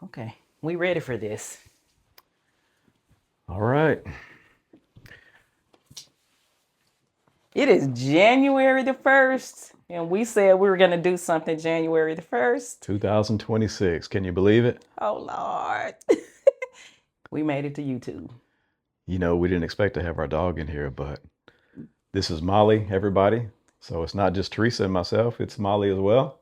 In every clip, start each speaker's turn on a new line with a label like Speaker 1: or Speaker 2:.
Speaker 1: Okay, we ready for this.
Speaker 2: All right.
Speaker 1: It is January the 1st, and we said we were going to do something January the 1st.
Speaker 2: 2026. Can you believe it?
Speaker 1: Oh, Lord. We made it to YouTube.
Speaker 2: We didn't expect to have our dog in here, but this is Molly, everybody. So it's not just Teresa and myself, it's Molly as well.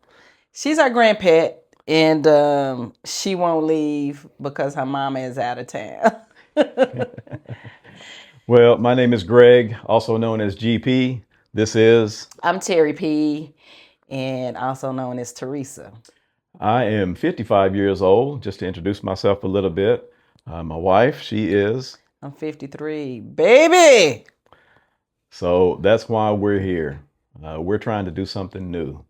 Speaker 1: She's our grandpet, and she won't leave because her mama is out of town.
Speaker 2: Well, my name is Greg, also known as GP. This is,
Speaker 1: I'm Terry P, and also known as Teresa.
Speaker 2: I am 55 years old, just to introduce myself a little bit. My wife, she is.
Speaker 1: I'm 53. Baby!
Speaker 2: So that's why we're here. We're trying to do something new.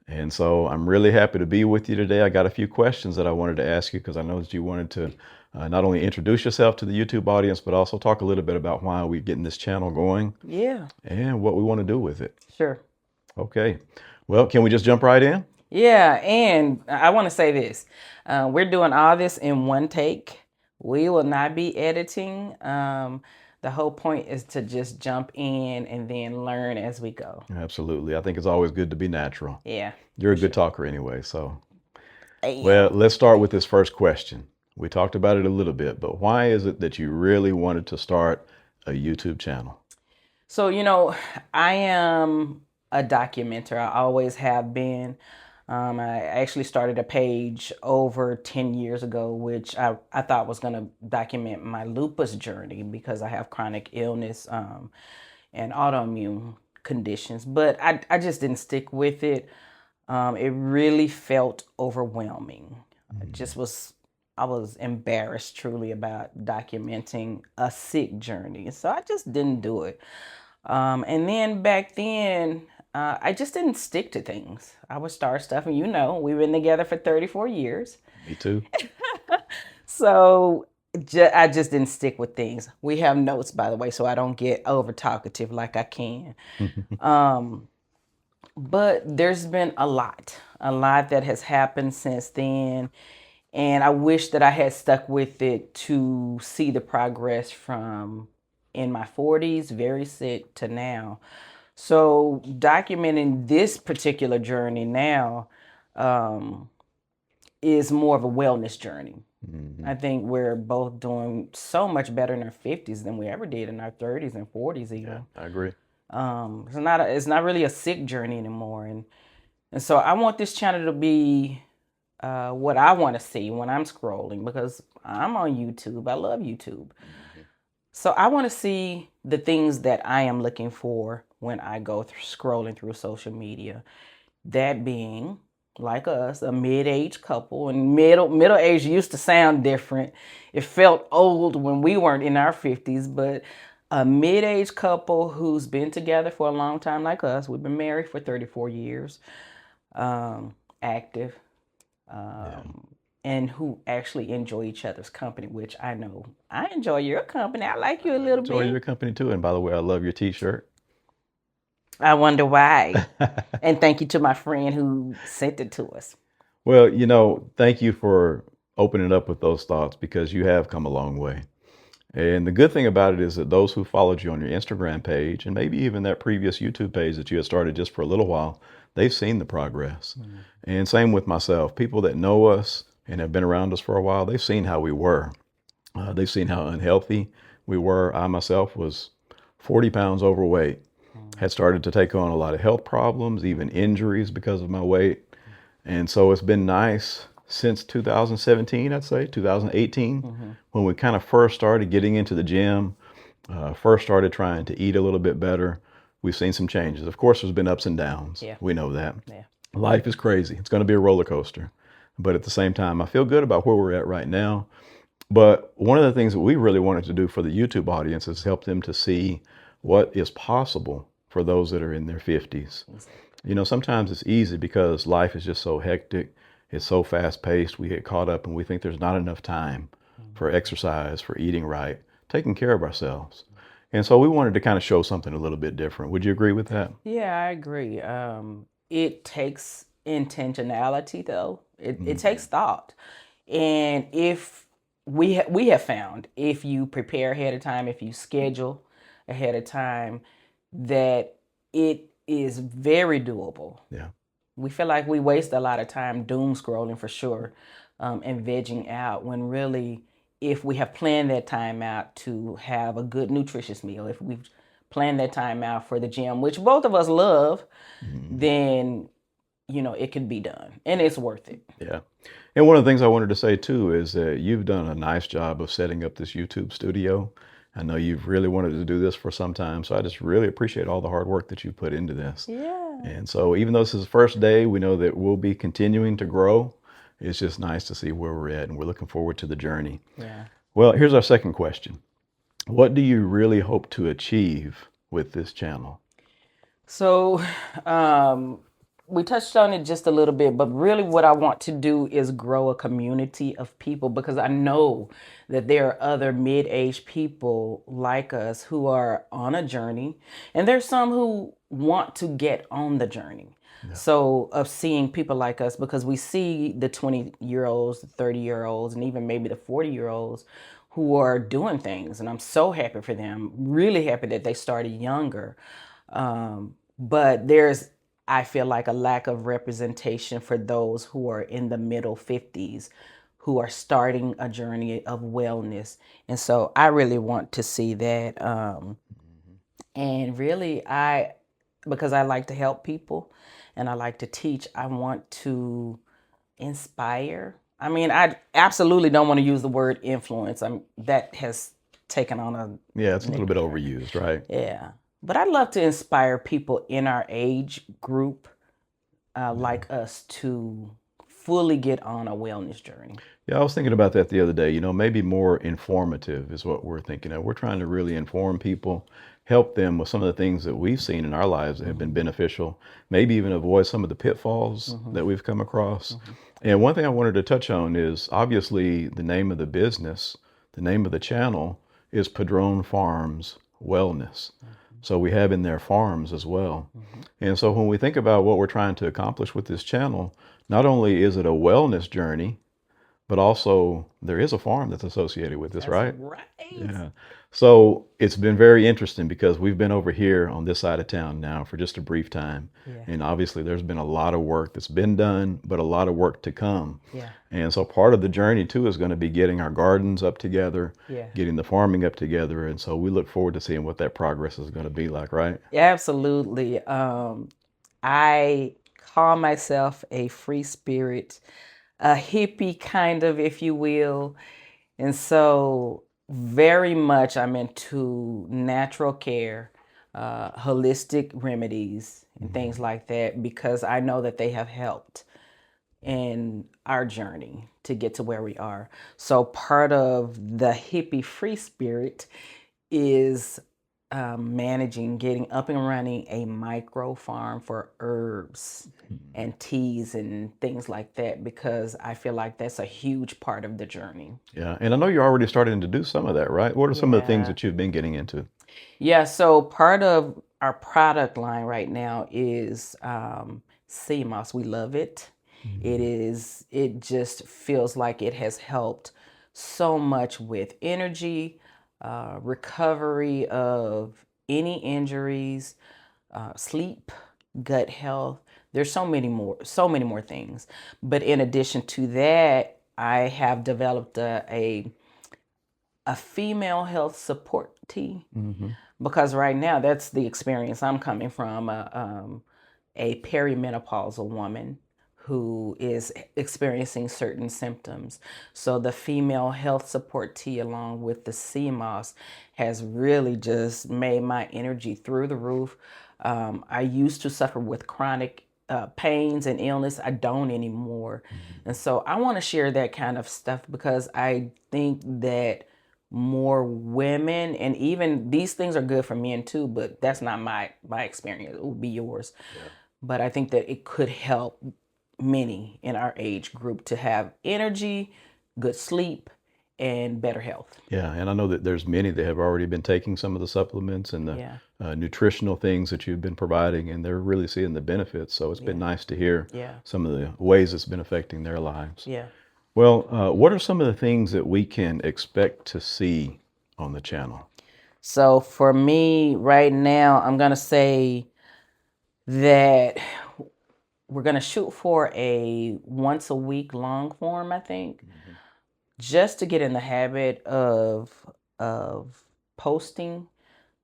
Speaker 2: And so I'm really happy to be with you today. I got a few questions that I wanted to ask you because I know that you wanted to not only introduce yourself to the YouTube audience, but also talk a little bit about why we're getting this channel going
Speaker 1: Yeah,
Speaker 2: and what we want to do with it.
Speaker 1: sure.
Speaker 2: Okay. Well, can we just jump right in?
Speaker 1: Yeah, and I want to say this. We're doing all this in one take. We will not be editing. The whole point is to just jump in and then learn as we go.
Speaker 2: Absolutely. I think it's always good to be natural.
Speaker 1: Yeah.
Speaker 2: You're a good talker anyway. So,
Speaker 1: Yeah.
Speaker 2: well, let's start with this first question. We talked about it a little bit, but why is it that you really wanted to start a YouTube channel?
Speaker 1: So, I am a documenter. I always have been. I actually started a page over 10 years ago, which I thought was going to document my lupus journey because I have chronic illness and autoimmune conditions. But I just didn't stick with it. It really felt overwhelming. I was embarrassed truly about documenting a sick journey. So I just didn't do it. And then back then, I just didn't stick to things. I would start stuff, and we've been together for 34 years.
Speaker 2: Me too.
Speaker 1: So I just didn't stick with things. We have notes, by the way, so I don't get over talkative like I can. But there's been a lot that has happened since then. And I wish that I had stuck with it to see the progress from in my 40s, very sick, to now. So documenting this particular journey now is more of a wellness journey. I think we're both doing so much better in our 50s than we ever did in our 30s and 40s even.
Speaker 2: Yeah, I agree.
Speaker 1: It's not really a sick journey anymore. And so I want this channel to be what I want to see when I'm scrolling because I'm on YouTube. I love YouTube. So I want to see the things that I am looking for when I go scrolling through social media. That being, like us, a mid-aged couple, and middle age used to sound different. It felt old when we weren't in our 50s, but a mid-aged couple who's been together for a long time, like us. We've been married for 34 years, active, and who actually enjoy each other's company, which I know I enjoy your company. I like you a little
Speaker 2: Enjoy
Speaker 1: bit.
Speaker 2: your company too. And by the way, I love your t-shirt.
Speaker 1: I wonder why. And thank you to my friend who sent it to us.
Speaker 2: Well, thank you for opening up with those thoughts because you have come a long way. And the good thing about it is that those who followed you on your Instagram page and maybe even that previous YouTube page that you had started just for a little while, they've seen the progress. And same with myself. People that know us and have been around us for a while, they've seen how we were. They've seen how unhealthy we were. I myself was 40 pounds overweight, had started to take on a lot of health problems, even injuries because of my weight. And so it's been nice since 2017, I'd say, 2018, when we kind of first started getting into the gym, first started trying to eat a little bit better. We've seen some changes. Of course, there's been ups and downs.
Speaker 1: Yeah.
Speaker 2: We know that.
Speaker 1: Yeah.
Speaker 2: Life is crazy. It's going to be a roller coaster. But at the same time, I feel good about where we're at right now. But one of the things that we really wanted to do for the YouTube audience is help them to see what is possible for those that are in their 50s. Sometimes it's easy because life is just so hectic. It's so fast paced. We get caught up and we think there's not enough time for exercise, for eating right, taking care of ourselves. And so we wanted to kind of show something a little bit different. Would you agree with that?
Speaker 1: Yeah, I agree. It takes intentionality, though. It takes thought. And if we have found, if you prepare ahead of time, if you schedule ahead of time, that it is very doable.
Speaker 2: Yeah.
Speaker 1: We feel like we waste a lot of time doom scrolling for sure, and vegging out, when really, if we have planned that time out to have a good nutritious meal, if we've planned that time out for the gym, which both of us love, then it can be done and it's worth it.
Speaker 2: Yeah. And one of the things I wanted to say too is that you've done a nice job of setting up this YouTube studio. I know you've really wanted to do this for some time, so I just really appreciate all the hard work that you put into this.
Speaker 1: Yeah.
Speaker 2: And so even though this is the first day, we know that we'll be continuing to grow. It's just nice to see where we're at, and we're looking forward to the journey.
Speaker 1: Yeah.
Speaker 2: Well, here's our second question. What do you really hope to achieve with this channel?
Speaker 1: So, we touched on it just a little bit, but really what I want to do is grow a community of people, because I know that there are other mid-aged people like us who are on a journey, and there's some who want to get on the journey. So, of seeing people like us, because we see the 20-year-olds, the 30-year-olds, and even maybe the 40-year-olds who are doing things, and I'm so happy for them, really happy that they started younger. But I feel like, a lack of representation for those who are in the middle 50s, who are starting a journey of wellness. And so I really want to see that. And really, because I like to help people and I like to teach, I want to inspire. I mean, I absolutely don't want to use the word influence. That has taken on a
Speaker 2: Yeah, it's a little bit overused, right?
Speaker 1: yeah. But I'd love to inspire people in our age group, like us, to fully get on a wellness journey.
Speaker 2: Yeah, I was thinking about that the other day. Maybe more informative is what we're thinking of. We're trying to really inform people, help them with some of the things that we've seen in our lives that have been beneficial, maybe even avoid some of the pitfalls that we've come across. And one thing I wanted to touch on is, obviously, the name of the business, the name of the channel is Padron Farms Wellness. So we have in there farms as well. And so when we think about what we're trying to accomplish with this channel, not only is it a wellness journey, but also there is a farm that's associated with this, right?
Speaker 1: Right.
Speaker 2: Yeah. So it's been very interesting, because we've been over here on this side of town now for just a brief time.
Speaker 1: Yeah.
Speaker 2: And obviously there's been a lot of work that's been done, but a lot of work to come.
Speaker 1: Yeah.
Speaker 2: And so part of the journey too is going to be getting our gardens up together,
Speaker 1: Yeah.
Speaker 2: getting the farming up together. And so we look forward to seeing what that progress is going to be like, right?
Speaker 1: Absolutely. I call myself a free spirit, a hippie kind of, if you will. And so very much I'm into natural care, holistic remedies and things like that, because I know that they have helped in our journey to get to where we are. So part of the hippie free spirit is managing, getting up and running a micro farm for herbs and teas and things like that, because I feel like that's a huge part of the journey.
Speaker 2: Yeah. And I know you're already starting to do some of that, right? What are some of the things
Speaker 1: Yeah.
Speaker 2: that you've been getting into?
Speaker 1: Yeah, so part of our product line right now is sea moss. We love it. It just feels like it has helped so much with energy, recovery of any injuries, sleep, gut health. There's so many more things. But in addition to that, I have developed a female health support tea, because right now that's the experience I'm coming from, a perimenopausal woman who is experiencing certain symptoms. So the female health support tea, along with the sea moss, has really just made my energy through the roof. I used to suffer with chronic pains and illness. I don't anymore. And so I want to share that kind of stuff, because I think that more women, and even these things are good for men too, but that's not my experience. It will be yours. But I think that it could help many in our age group to have energy, good sleep, and better health.
Speaker 2: Yeah, and I know that there's many that have already been taking some of the supplements and the
Speaker 1: Yeah.
Speaker 2: nutritional things that you've been providing, and they're really seeing the benefits. So it's been nice to hear
Speaker 1: Yeah.
Speaker 2: some of the ways it's been affecting their lives.
Speaker 1: Yeah.
Speaker 2: Well, what are some of the things that we can expect to see on the channel?
Speaker 1: So for me right now, I'm going to say that we're going to shoot for a once a week long form, I think, just to get in the habit of posting.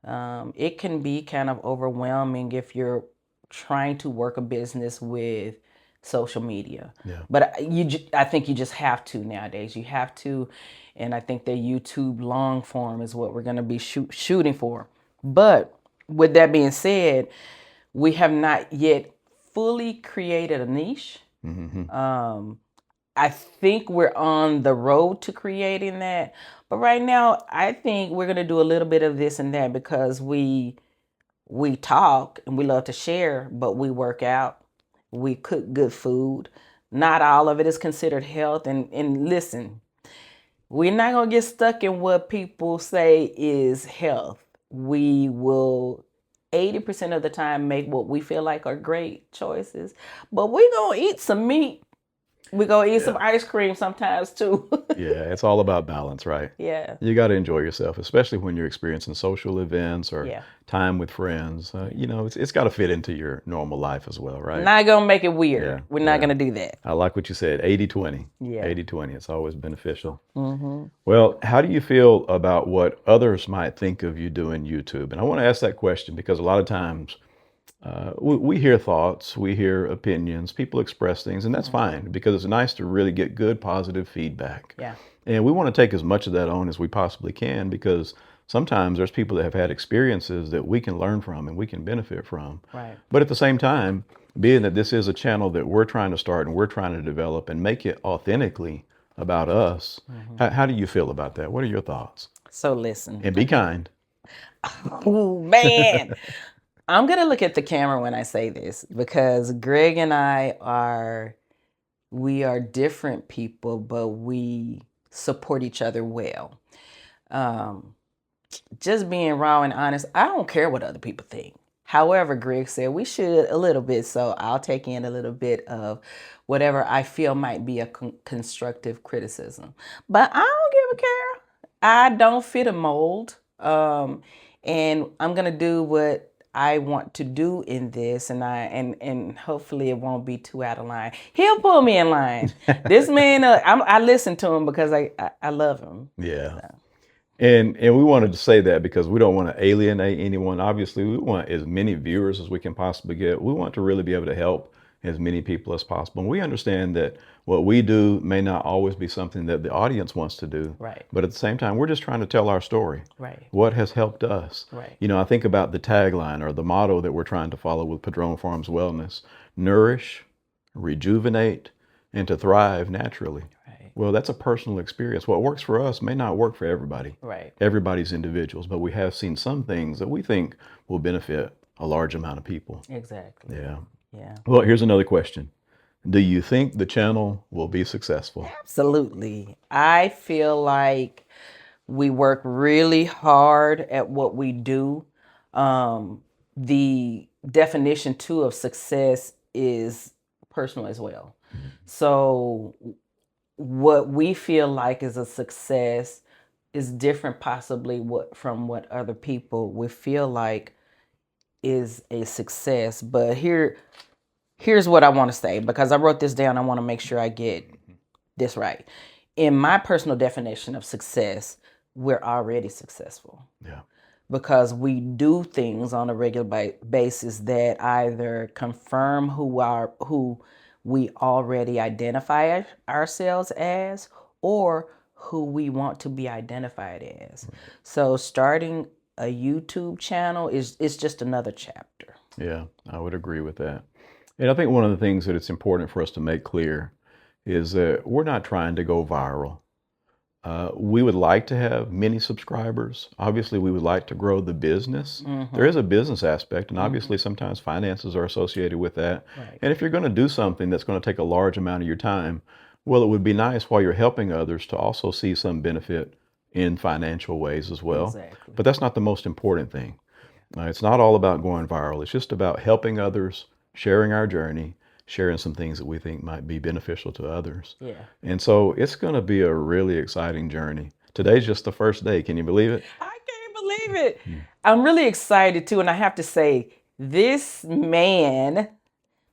Speaker 1: It can be kind of overwhelming if you're trying to work a business with social media.
Speaker 2: Yeah.
Speaker 1: But I think you just have to nowadays. You have to, and I think the YouTube long form is what we're going to be shooting for. But with that being said, we have not yet fully created a niche.
Speaker 2: Hmm.
Speaker 1: I think we're on the road to creating that. But right now, I think we're going to do a little bit of this and that because we talk and we love to share, but we work out. We cook good food. Not all of it is considered health. And listen, we're not going to get stuck in what people say is health. We will 80% of the time make what we feel like are great choices, but we're going to eat some meat. We're going to eat some
Speaker 2: Yeah.
Speaker 1: ice cream sometimes too.
Speaker 2: Yeah, it's all about balance, right?
Speaker 1: Yeah.
Speaker 2: You got to enjoy yourself, especially when you're experiencing social events or
Speaker 1: Yeah.
Speaker 2: time with friends. It's got to fit into your normal life as well, right?
Speaker 1: Not going to make it weird.
Speaker 2: Yeah,
Speaker 1: We're not
Speaker 2: yeah.
Speaker 1: going to do that.
Speaker 2: I like what you said, 80-20.
Speaker 1: Yeah.
Speaker 2: 80-20. It's always beneficial.
Speaker 1: Mm-hmm.
Speaker 2: Well, how do you feel about what others might think of you doing YouTube? And I want to ask that question because a lot of times we hear thoughts, we hear opinions, people express things, and that's fine because it's nice to really get good, positive feedback.
Speaker 1: Yeah.
Speaker 2: And we want to take as much of that on as we possibly can because sometimes there's people that have had experiences that we can learn from and we can benefit from.
Speaker 1: Right.
Speaker 2: But at the same time, being that this is a channel that we're trying to start and we're trying to develop and make it authentically about us, how do you feel about that? What are your thoughts?
Speaker 1: So listen.
Speaker 2: And be kind.
Speaker 1: Oh man. I'm going to look at the camera when I say this because Greg and we are different people, but we support each other well. Just being raw and honest, I don't care what other people think. However, Greg said we should a little bit, so I'll take in a little bit of whatever I feel might be a constructive criticism. But I don't give a care. I don't fit a mold, and I'm gonna do what I want to do in this, and hopefully it won't be too out of line. He'll pull me in line. This man, I listen to him because I love him.
Speaker 2: Yeah.
Speaker 1: So.
Speaker 2: And we wanted to say that because we don't want to alienate anyone. Obviously, we want as many viewers as we can possibly get. We want to really be able to help as many people as possible. And we understand that what we do may not always be something that the audience wants to do.
Speaker 1: Right.
Speaker 2: But at the same time, we're just trying to tell our story.
Speaker 1: Right.
Speaker 2: What has helped us.
Speaker 1: Right.
Speaker 2: I think about the tagline or the motto that we're trying to follow with Padron Farms Wellness: nourish, rejuvenate, and to thrive naturally. Well, that's a personal experience. What works for us may not work for everybody.
Speaker 1: Right.
Speaker 2: Everybody's individuals, but we have seen some things that we think will benefit a large amount of people.
Speaker 1: Exactly.
Speaker 2: Yeah.
Speaker 1: Yeah.
Speaker 2: Well, here's another question. Do you think the channel will be successful?
Speaker 1: Absolutely. I feel like we work really hard at what we do. The definition too of success is personal as well. So what we feel like is a success is different possibly from what other people would feel like is a success. But here's what I want to say because I wrote this down. I want to make sure I get this right. In my personal definition of success, we're already successful.
Speaker 2: Yeah.
Speaker 1: Because we do things on a regular basis that either confirm who we already identify ourselves as or who we want to be identified as. So starting a YouTube channel is just another chapter.
Speaker 2: Yeah, I would agree with that. And I think one of the things that it's important for us to make clear is that we're not trying to go viral. We would like to have many subscribers. Obviously, we would like to grow the business. There is a business aspect, and obviously sometimes finances are associated with that.
Speaker 1: Right.
Speaker 2: And if you're going to do something that's going to take a large amount of your time, well, it would be nice while you're helping others to also see some benefit in financial ways as well.
Speaker 1: Exactly.
Speaker 2: But that's not the most important thing. It's not all about going viral. It's just about helping others, sharing our journey, sharing some things that we think might be beneficial to others.
Speaker 1: Yeah.
Speaker 2: And so it's going to be a really exciting journey. Today's just the first day. Can you believe it?
Speaker 1: I can't believe it. I'm really excited too. And I have to say, this man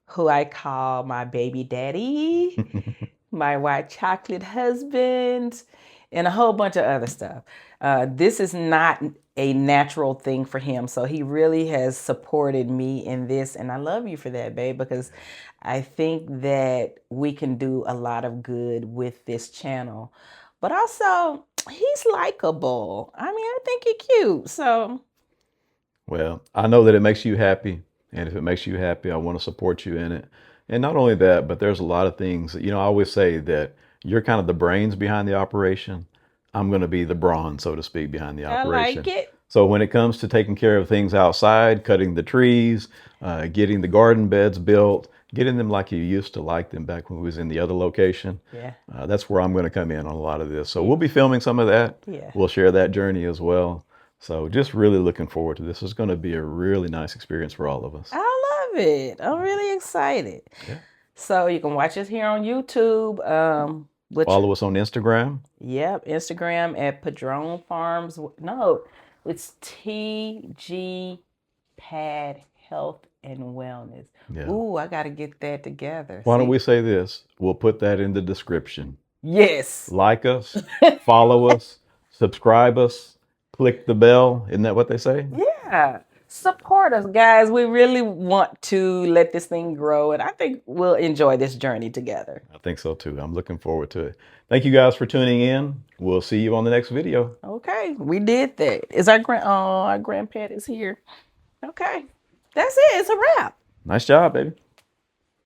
Speaker 1: who I call my baby daddy, my white chocolate husband, and a whole bunch of other stuff. This is not a natural thing for him. So he really has supported me in this. And I love you for that, babe, because I think that we can do a lot of good with this channel. But also, he's likable. I mean, I think he's cute. So,
Speaker 2: Well, I know that it makes you happy. And if it makes you happy, I want to support you in it. And not only that, but there's a lot of things that, I always say that you're kind of the brains behind the operation. I'm going to be the brawn, so to speak, behind the
Speaker 1: I
Speaker 2: operation.
Speaker 1: like it.
Speaker 2: So when it comes to taking care of things outside, cutting the trees, getting the garden beds built, getting them like you used to like them back when we was in the other location,
Speaker 1: Yeah.
Speaker 2: that's where I'm going to come in on a lot of this. So we'll be filming some of that.
Speaker 1: Yeah.
Speaker 2: We'll share that journey as well. So just really looking forward to this. It's going to be a really nice experience for all of us.
Speaker 1: I love it. I'm really excited.
Speaker 2: Yeah.
Speaker 1: So you can watch us here on YouTube.
Speaker 2: Follow us on Instagram.
Speaker 1: Yep, Instagram at Padron Farms. No, it's TG Pad Health and Wellness.
Speaker 2: Yeah.
Speaker 1: Ooh, I got to get that together.
Speaker 2: Why don't
Speaker 1: See?
Speaker 2: we say this? We'll put that in the description.
Speaker 1: Yes.
Speaker 2: Like us, follow us, subscribe us, click the bell. Isn't that what they say?
Speaker 1: Yeah. Support us, guys. We really want to let this thing grow, and I think we'll enjoy this journey together.
Speaker 2: I think so too. I'm looking forward to it. Thank you guys for tuning in. We'll see you on the next video.
Speaker 1: Okay, we did that. Is our grandpa is here? Okay, that's it. It's a wrap.
Speaker 2: Nice job, baby.